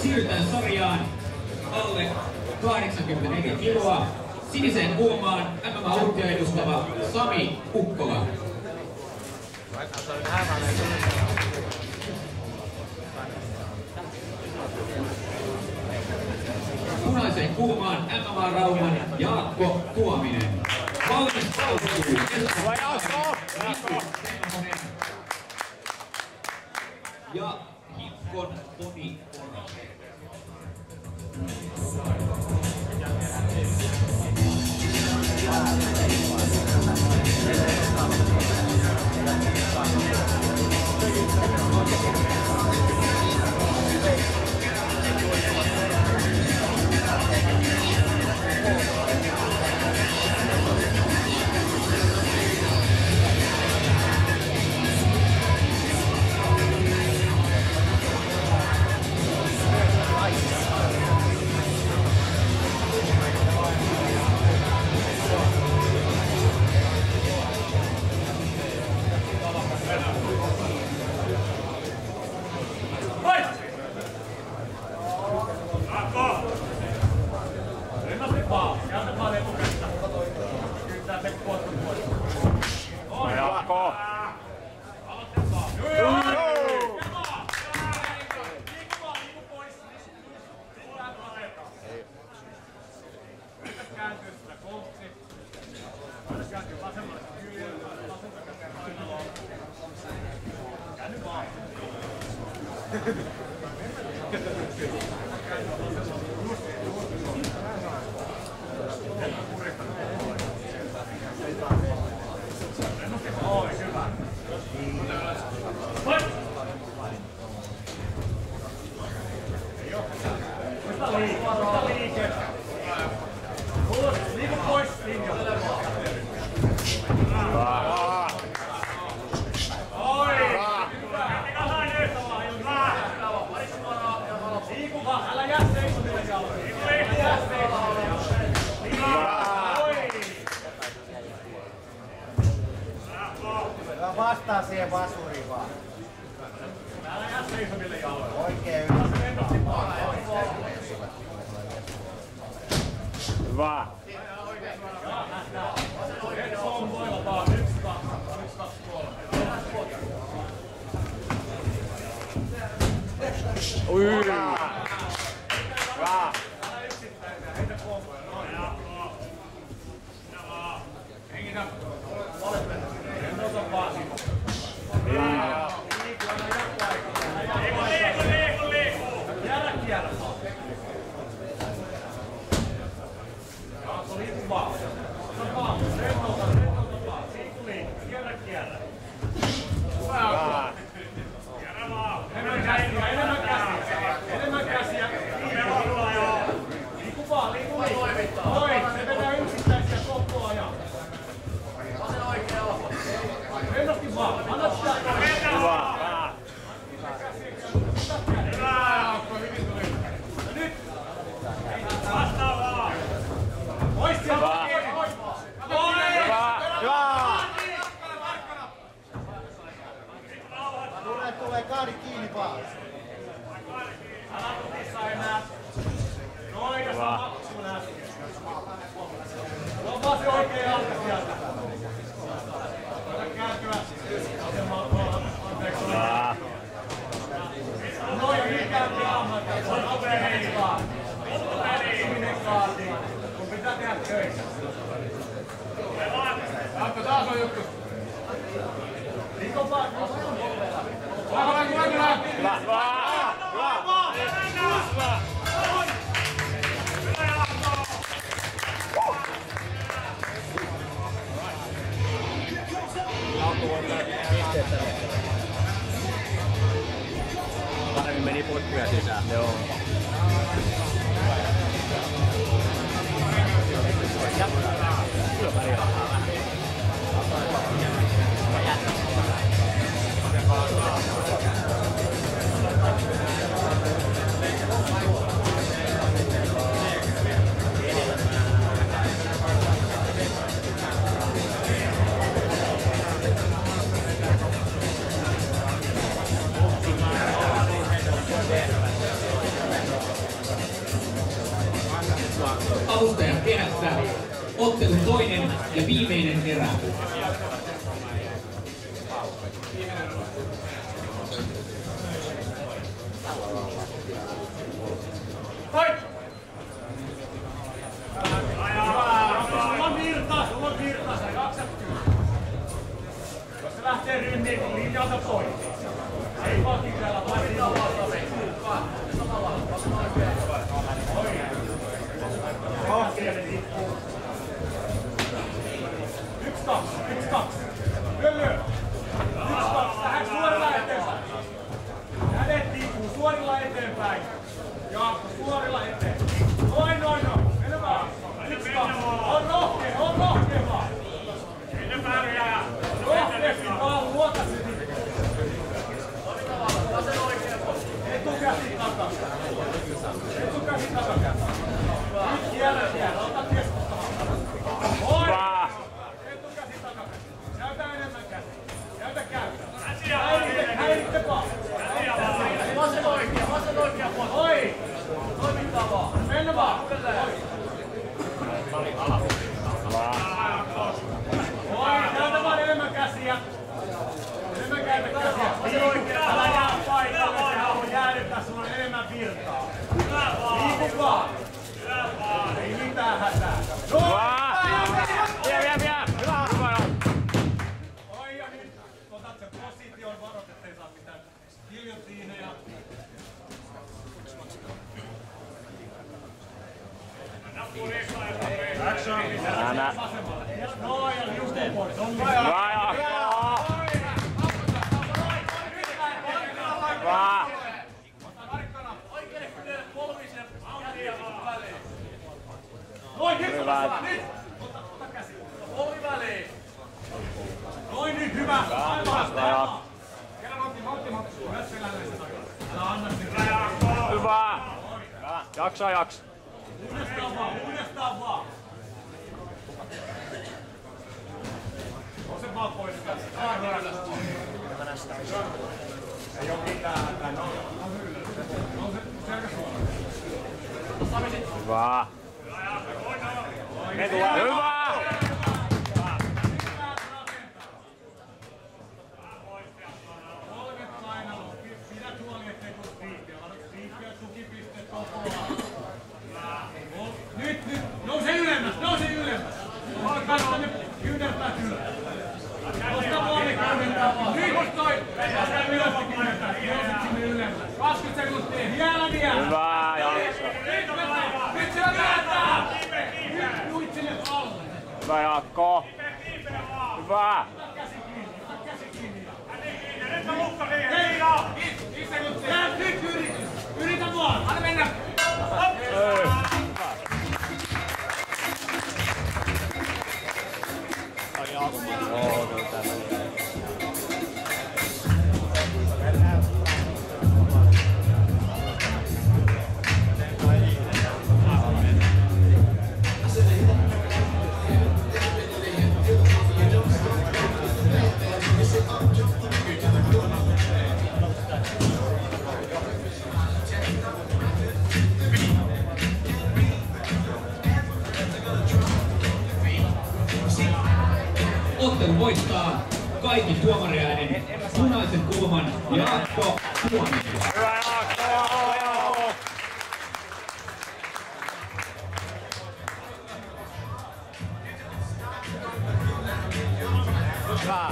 Siirrytään sarjaan alle 84 kiloa. Siniseen kulmaan MMA-urtia edustava Sami Ukkola. Punaiseen kulmaan MMA-rauhan Jaakko Tuominen. Valmistautuu ja Hippon Toni Pora. Vastaa siihen vasuriin vaan. Älä jää seisomille jaloille. Oikein hyvä. Hyvä. Hyvä. Hengitä. Tulee kaari kiinni vaan. Älä tutissa enää. Noin, ja sama kuin äsken. On vaan se oikea jalka sieltä. Koita kääntyä. Anteeksi. Noin, niin kääntyä ammattia. Se on nopea heilaa. Ihminen kaatiin. Kun pitää tehdä töissä. Jaakko, taas on juttu. Riko vaan. Paremmin meni potkuja sisään. Joo. Kyllä pärjää. lähtee rynniin, linjalta pois. Ei vaan kikrellä, vaan linjalta pois. Rohkeinen tippuu. 1-2. Lyö. 1-2. Tähän suorilla eteenpäin. Kädet tippuu suorilla eteenpäin. Jaakko suorilla eteen. Noin. Mene vaan. 1-2. On rohkea vaan. Rohkeasti vaan luota sen. Etukäsi takas. Nyt siellä. Ota keskustamaan. Oi! Etukäsi takas. Näytä enemmän käsi. Näytä käytä. Häiritte vaan. Vasen oikea puolta. Oi! Toimittaa vaan. Mennä vaan. Oi! Näytä vaan enemmän käsiä. Älä jää paikalle, sehän on jäädyttää, sulla on enemmän virtaa. Liiku vaan. Ei mitään hätää. Oi ja nyt otat sen position, varot ettei saa mitään giljotiineja. Action! No ja liuskuu pois. Ota käsi. Polvi väliin. Noin nyt, hyvä. Aivan. Kerran Matti. Myös selälle se takana. Älä anna sitä. Hyvä. Jaksa. Uudestaan vaan. On se vaan pois. Ei oo mitään. On se selkäsuora. Hyvä. Hyvä! Polvet painalla. Pidä huoli, ettei tuu kriippiä. Kriippiä, tukipisteet kokoaa. Nyt. Nouse ylemmäs. Katso ne kyynärpäät ylös. Koska puoli kyynärpää vaan. Nyt toi. Koska ylös ne kyynärpäät. Nousit sinne ylemmäs. 20 sekuntia. Vielä. Hyvä, Jakso. Nyt se päätää. Nyt sinne alle. Hyvä, Jaakko. Hyvä. Ota käsi kiinni. Nyt mä lukkasin. Hei! 5 sekuntia. Nyt yritä vaan. Anna mennä. Ottelu voittaa kaikki tuomariäänen punaisen kulman Jaakko Tuominen. Hyvä, Jaakko! Hyvä.